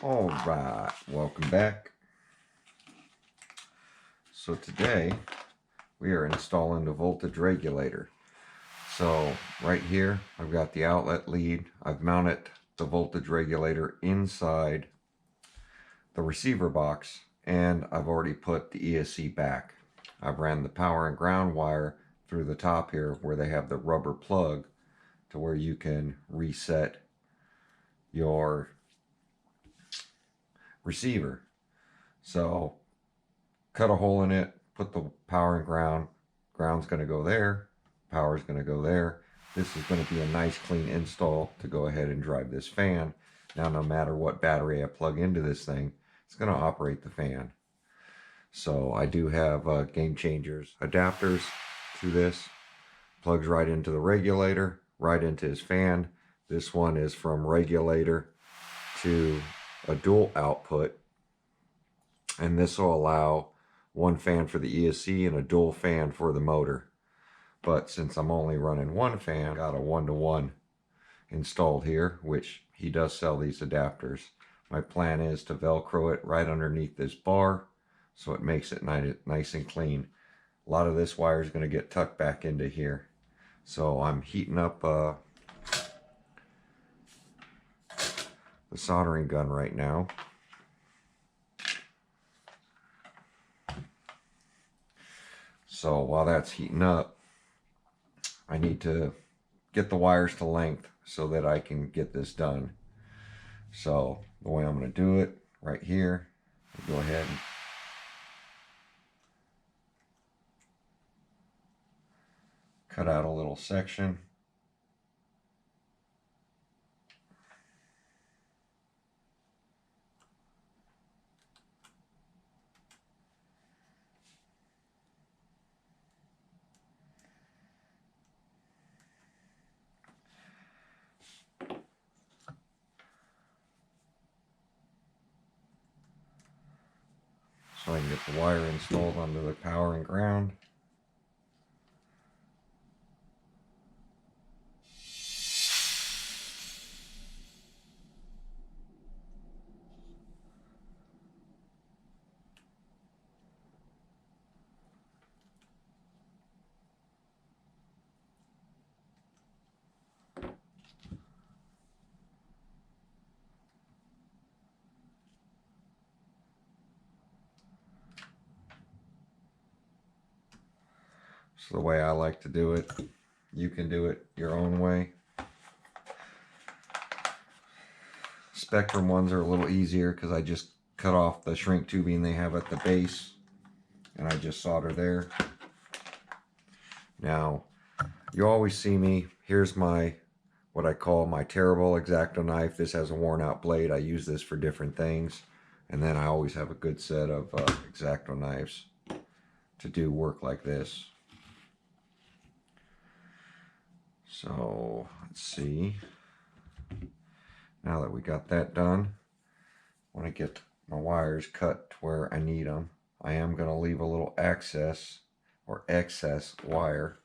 All right, welcome back. So today we are installing the voltage regulator. So right here I've got the outlet lead. I've mounted the voltage regulator inside the receiver box, and I've already put the ESC back. I've ran the power and ground wire through the top here where they have the rubber plug to where you can reset your receiver. So cut a hole in it, put the power and ground. Ground's going to go there, power's going to go there. This is going to be a nice clean install to go ahead and drive this fan. Now no matter what battery I plug into this thing, it's going to operate the fan. So I do have game changers adapters to this. Plugs right into the regulator, right into his fan. This one is from regulator to a dual output, and this will allow one fan for the ESC and a dual fan for the motor. But since I'm only running one fan, I got a 1-to-1 installed here, which he does sell these adapters. My plan is to Velcro it right underneath this bar so it makes it nice and clean. A lot of this wire is going to get tucked back into here. So I'm heating up the soldering gun right now. So while that's heating up, I need to get the wires to length so that I can get this done. So the way I'm going to do it right here, go ahead and cut out a little section. So I can get the wire installed onto the power and ground. So the way I like to do it, you can do it your own way. Spectrum ones are a little easier because I just cut off the shrink tubing they have at the base and I just solder there. Now, you always see me, here's my, what I call my terrible X-Acto knife. This has a worn out blade. I use this for different things. And then I always have a good set of X-Acto knives to do work like this. So let's see. Now that we got that done, I want to get my wires cut to where I need them. I am going to leave a little excess wire.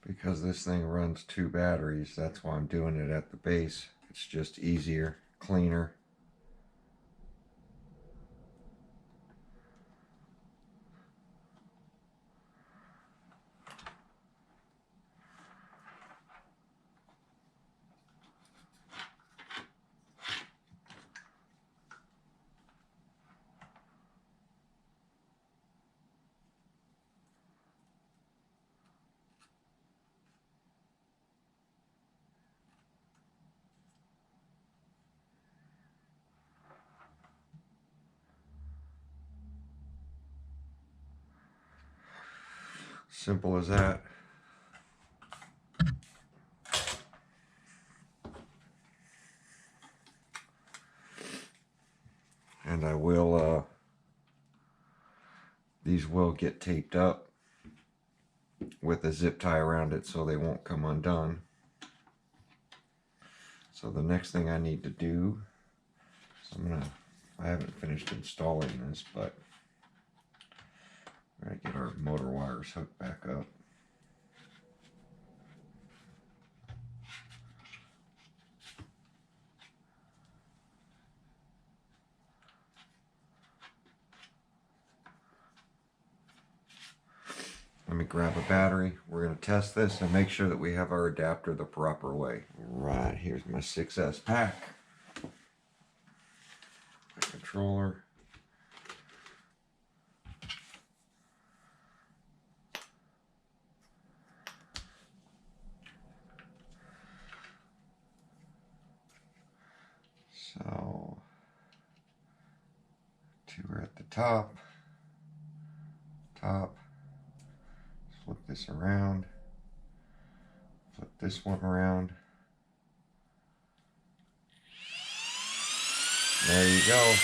because this thing runs 2 batteries. That's why I'm doing it at the base. It's just easier, cleaner. Simple as that. And I will, these will get taped up with a zip tie around it so they won't come undone. So the next thing I need to do, I haven't finished installing this, but we're gonna get our motor wires hooked back up. Let me grab a battery. We're going to test this and make sure that we have our adapter the proper way. Right, here's my 6S pack. My controller. So, 2 are at the top. Flip this around. Flip this one around. There you go.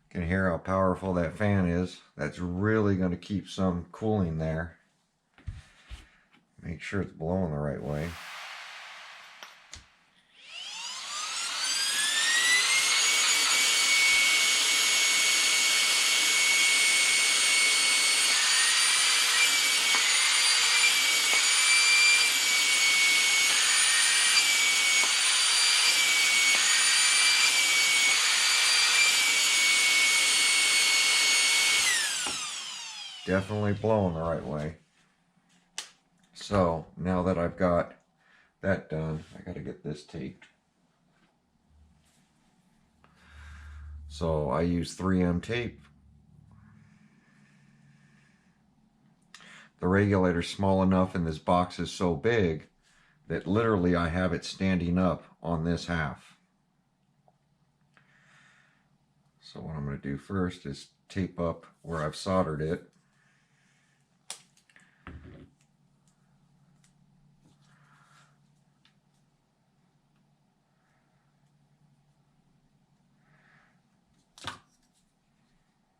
Can hear how powerful that fan is. That's really going to keep some cooling there. Make sure it's blowing the right way. Definitely blowing the right way. So now that I've got that done, I got to get this taped. So I use 3M tape. The regulator's small enough and this box is so big that literally I have it standing up on this half. So what I'm going to do first is tape up where I've soldered it.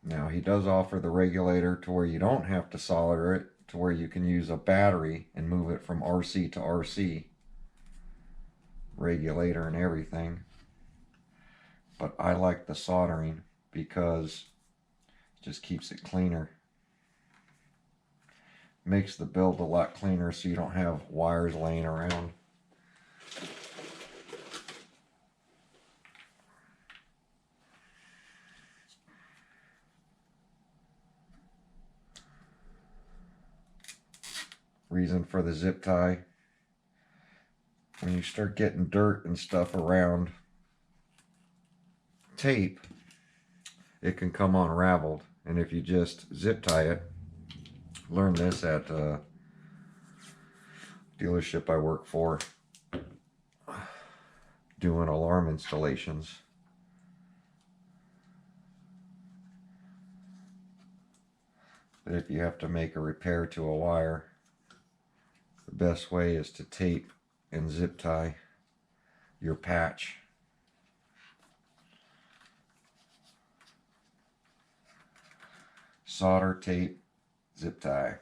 Now he does offer the regulator to where you don't have to solder it, to where you can use a battery and move it from RC to RC. Regulator and everything. But I like the soldering because it just keeps it cleaner. Makes the build a lot cleaner so you don't have wires laying around. Reason for the zip tie: when you start getting dirt and stuff around tape, it can come unraveled, and if you just zip tie it Learned this at a dealership I work for, doing alarm installations. But if you have to make a repair to a wire, the best way is to tape and zip tie your patch. Solder, tape, zip tie.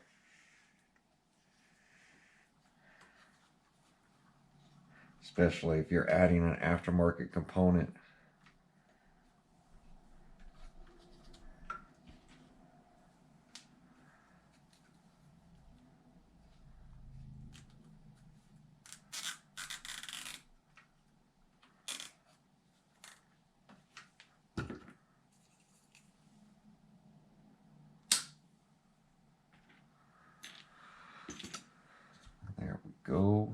Especially if you're adding an aftermarket component. There we go.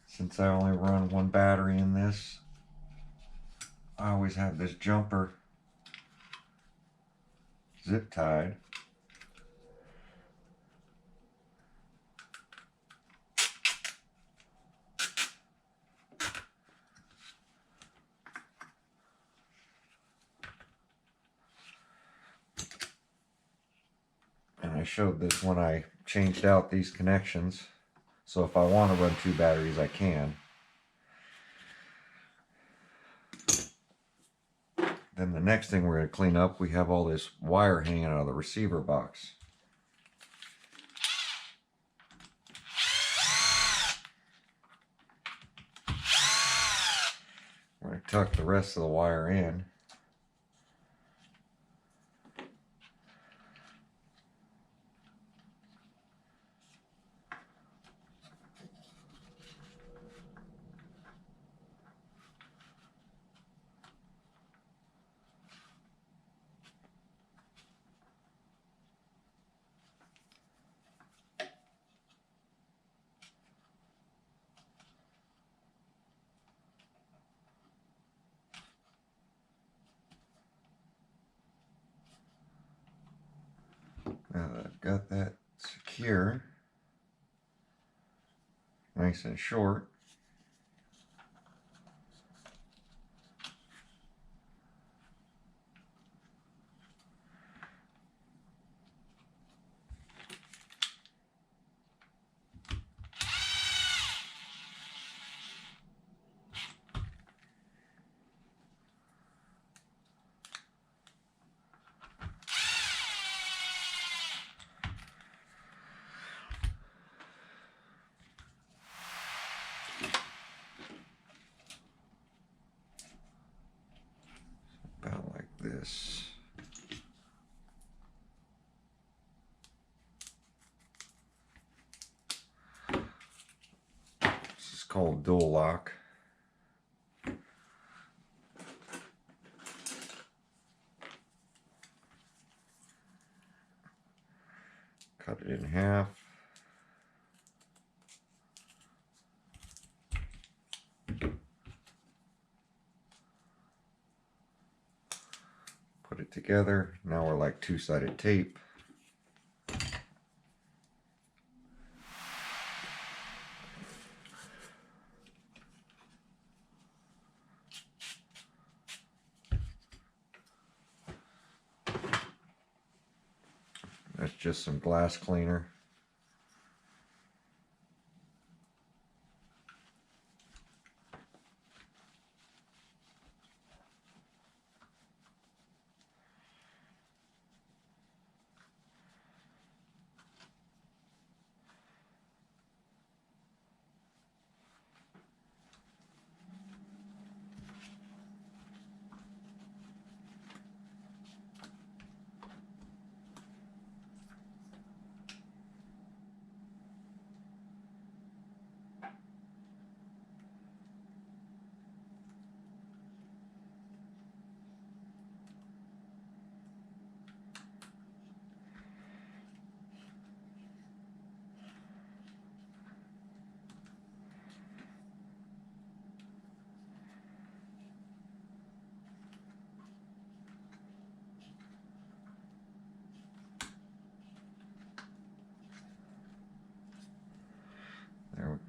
Since I only run one battery in this, I always have this jumper zip tied. And I showed this when I changed out these connections. So if I want to run two batteries, I can. Then the next thing we're going to clean up, we have all this wire hanging out of the receiver box. We're going to tuck the rest of the wire in. Now that I've got that secure, nice and short, about like this. This is called dual lock. Cut it in half. Put it together. Now we're like two-sided tape. That's just some glass cleaner.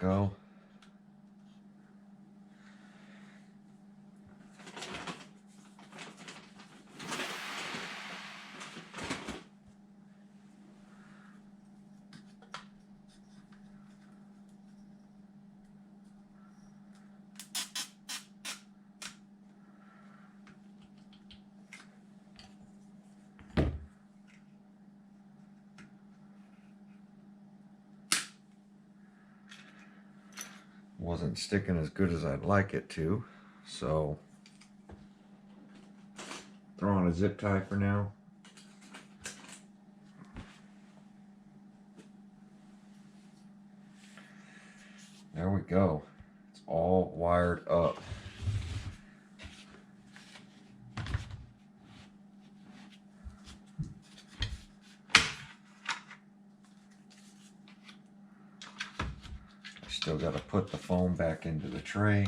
go. Wasn't sticking as good as I'd like it to, so throw on a zip tie for now. There we go. It's all wired up. Still got to put the foam back into the tray.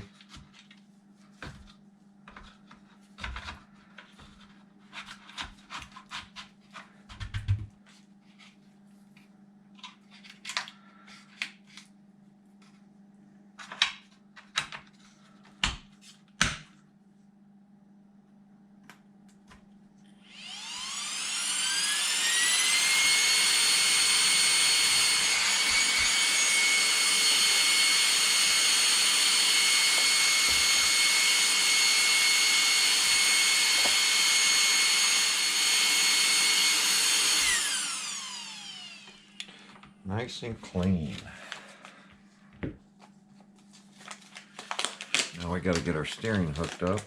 Nice and clean. Now we got to get our steering hooked up.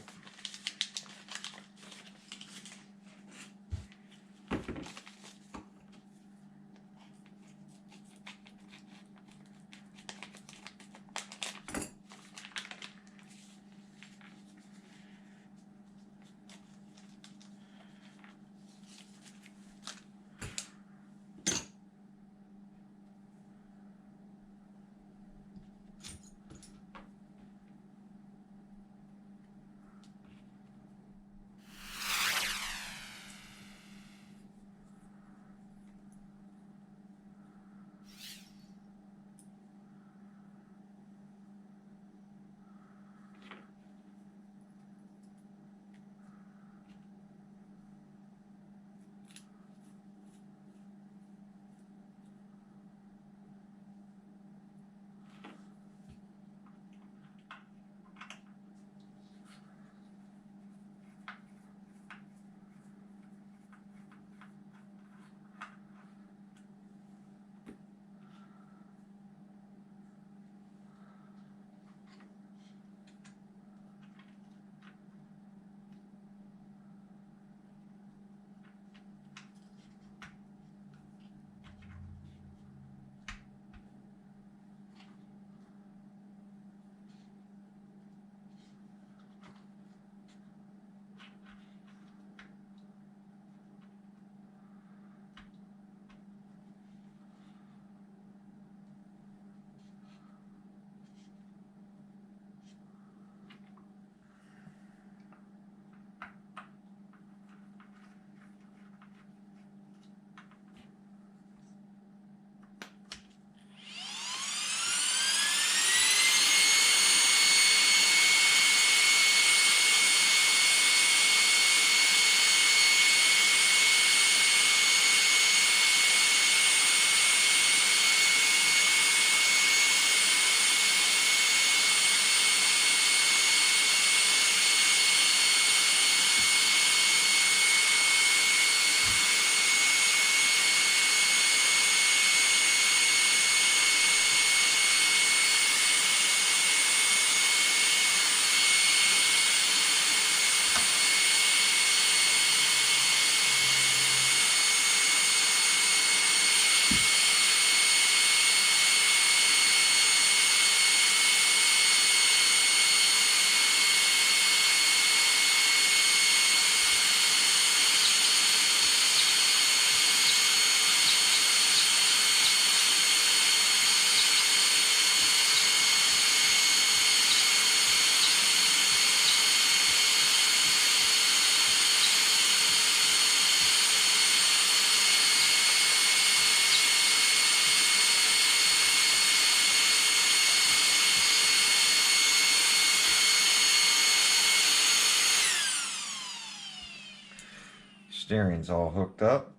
steering's all hooked up.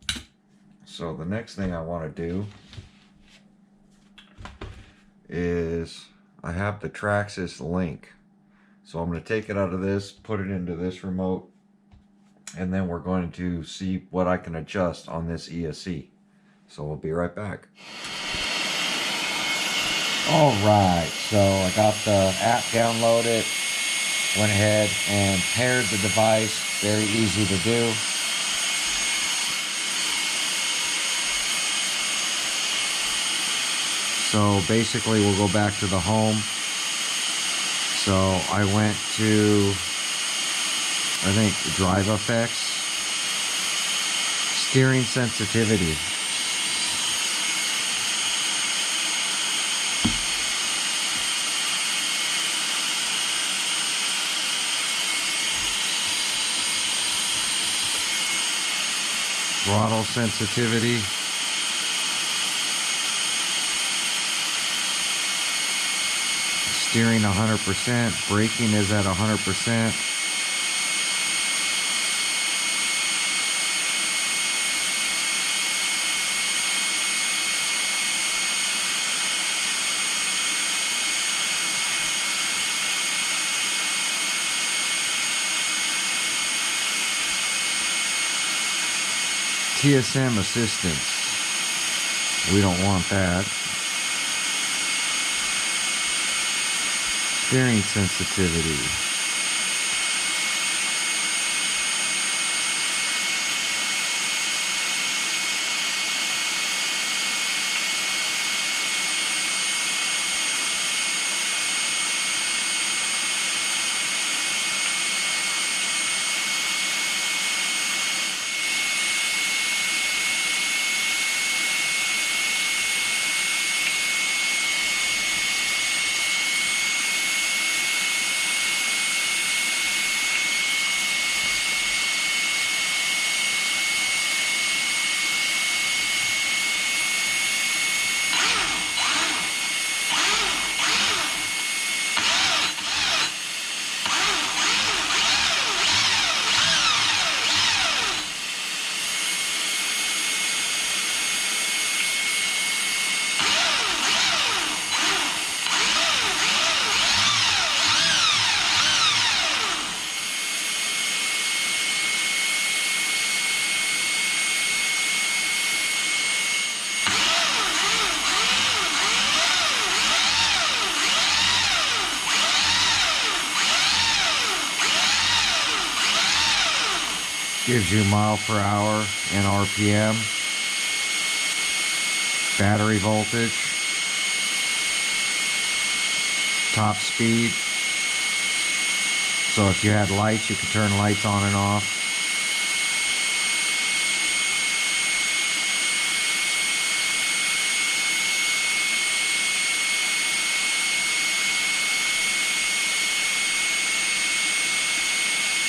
So the next thing I want to do is I have the Traxxas link. So I'm going to take it out of this, put it into this remote, and then we're going to see what I can adjust on this ESC. So we'll be right back. Alright, so I got the app downloaded, went ahead and paired the device. Very easy to do. So basically we'll go back to the home. So I went to, I think, drive effects, steering sensitivity. Throttle sensitivity. Steering 100%, braking is at 100%. TSM assistance, we don't want that. Steering sensitivity. Gives you mile per hour and RPM, battery voltage, top speed. So if you had lights, you could turn lights on and off.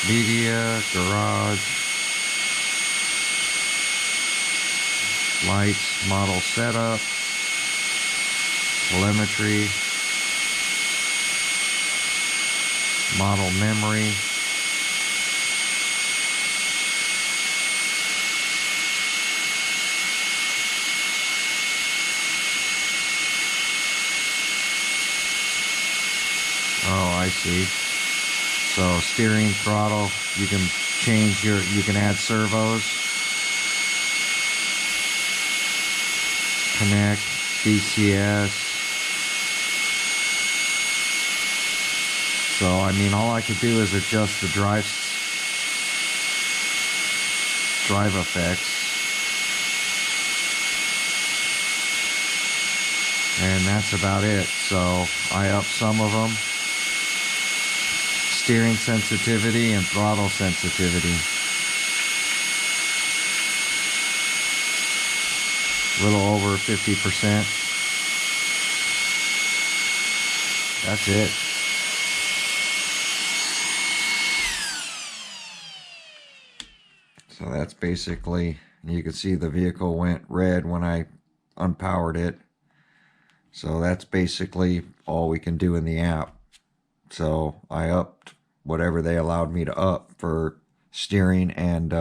Media, garage, lights, model setup, telemetry, model memory, oh, I see. So steering, throttle, you can change you can add servos, connect, BCS. So I mean, all I could do is adjust the drive effects. And that's about it. So I upped some of them. Steering sensitivity and throttle sensitivity. A little over 50%. That's it. So that's basically, you can see the vehicle went red when I unpowered it. So that's basically all we can do in the app. So I upped whatever they allowed me to up for steering and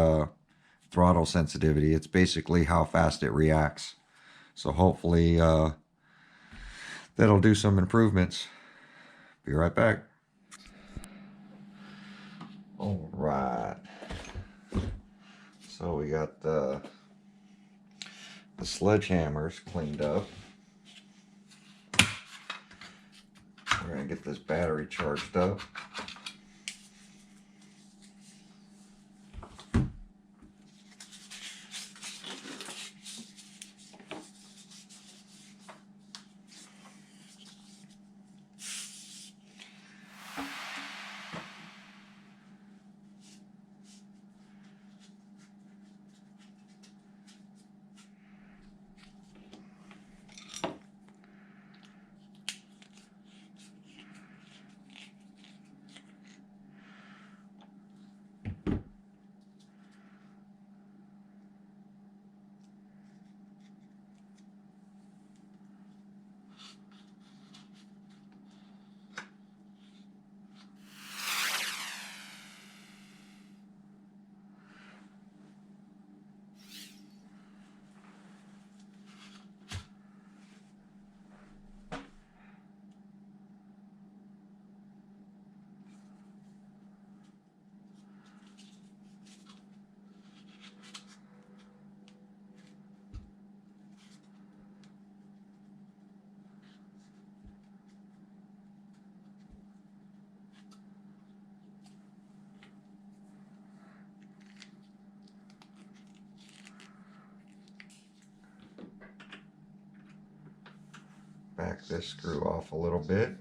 throttle sensitivity. It's basically how fast it reacts. So hopefully that'll do some improvements. Be right back. All right. So we got the sledgehammers cleaned up. We're going to get this battery charged up. Back this screw off a little bit.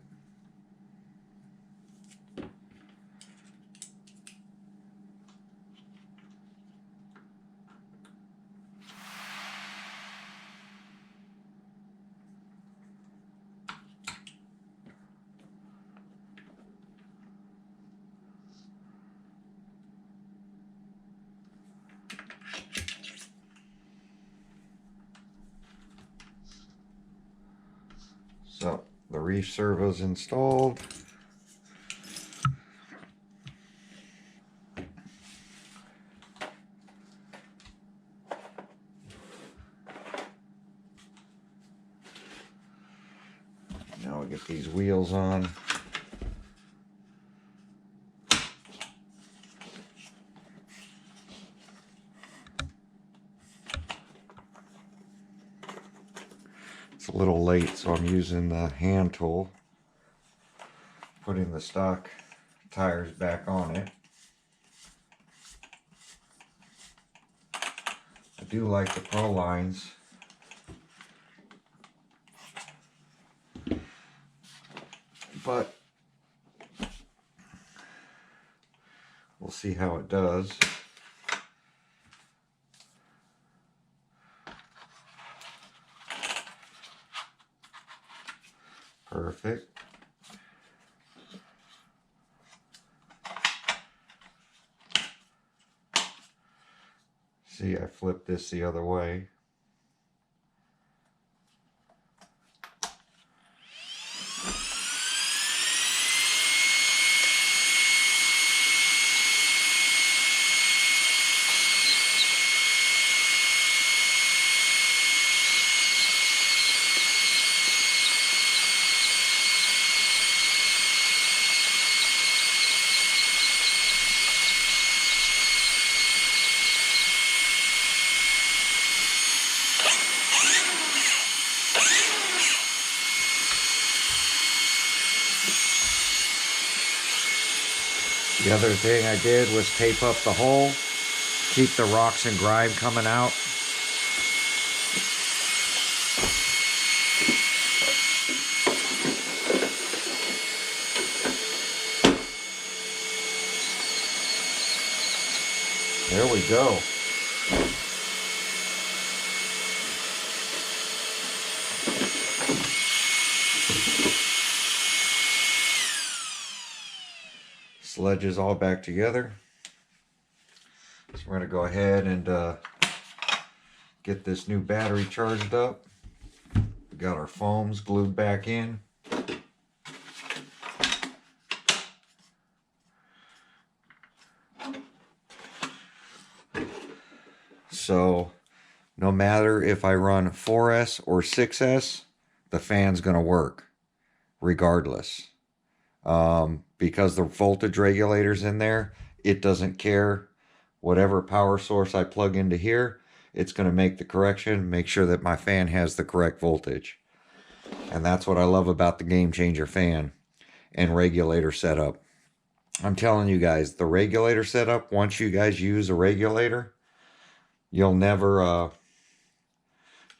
So the reef servo's installed. Now we get these wheels on. It's a little late, so I'm using the hand tool, putting the stock tires back on it. I do like the Pro lines. But we'll see how it does. Perfect. See, I flipped this the other way. The other thing I did was tape up the hole, keep the rocks and grime coming out. There we go. Sledge is all back together. So we're going to go ahead and get this new battery charged up. We got our foams glued back in. So no matter if I run 4S or 6S, the fan's going to work regardless. Because the voltage regulator's in there, it doesn't care. Whatever power source I plug into here, it's going to make the correction, make sure that my fan has the correct voltage. And that's what I love about the Game Changer fan and regulator setup. I'm telling you guys, the regulator setup, once you guys use a regulator, you'll never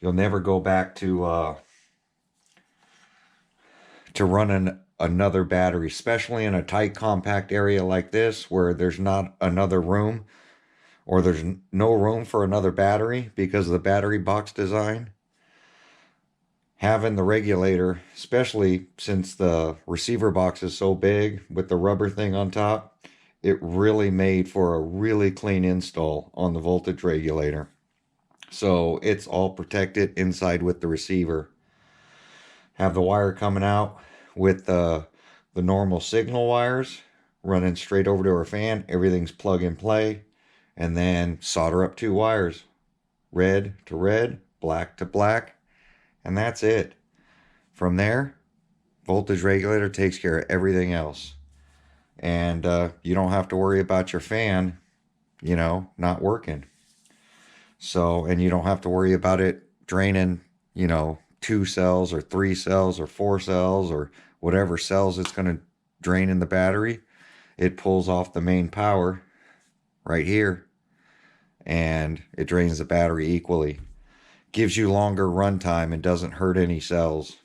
go back to running another battery, especially in a tight compact area like this where there's not another room, or there's no room for another battery because of the battery box design. Having the regulator, especially since the receiver box is so big with the rubber thing on top, it really made for a really clean install on the voltage regulator. So it's all protected inside with the receiver. Have the wire coming out with the normal signal wires running straight over to our fan. Everything's plug and play. And then solder up 2 wires, red to red, black to black, and that's it. From there, voltage regulator takes care of everything else. And you don't have to worry about your fan, you know, not working. So, and you don't have to worry about it draining, you know, 2 cells or 3 cells or 4 cells or whatever cells it's going to drain in the battery. It pulls off the main power right here, and it drains the battery equally. Gives you longer run time and doesn't hurt any cells.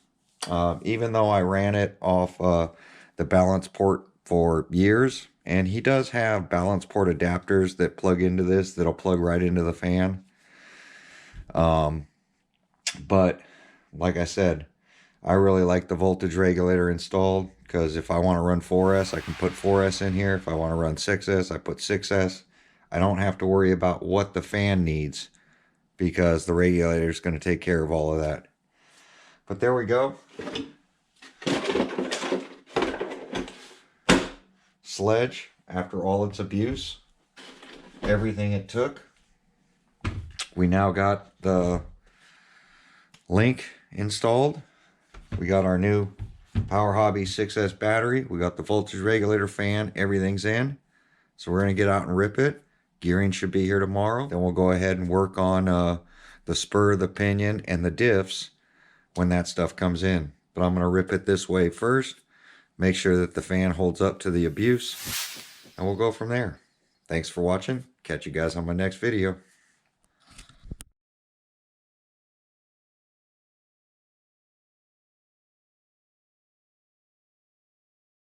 Even though I ran it off the balance port for years, and he does have balance port adapters that plug into this, that'll plug right into the fan. But like I said, I really like the voltage regulator installed, because if I want to run 4S, I can put 4S in here. If I want to run 6S, I put 6S. I don't have to worry about what the fan needs, because the regulator is going to take care of all of that. But there we go. Sledge, after all its abuse, everything it took, we now got the link installed. We got our new Power Hobby 6S battery. We got the voltage regulator, fan, everything's in. So we're going to get out and rip it. Gearing should be here tomorrow. Then we'll go ahead and work on the spur, the pinion, and the diffs when that stuff comes in. But I'm going to rip it this way first. Make sure that the fan holds up to the abuse. And we'll go from there. Thanks for watching. Catch you guys on my next video.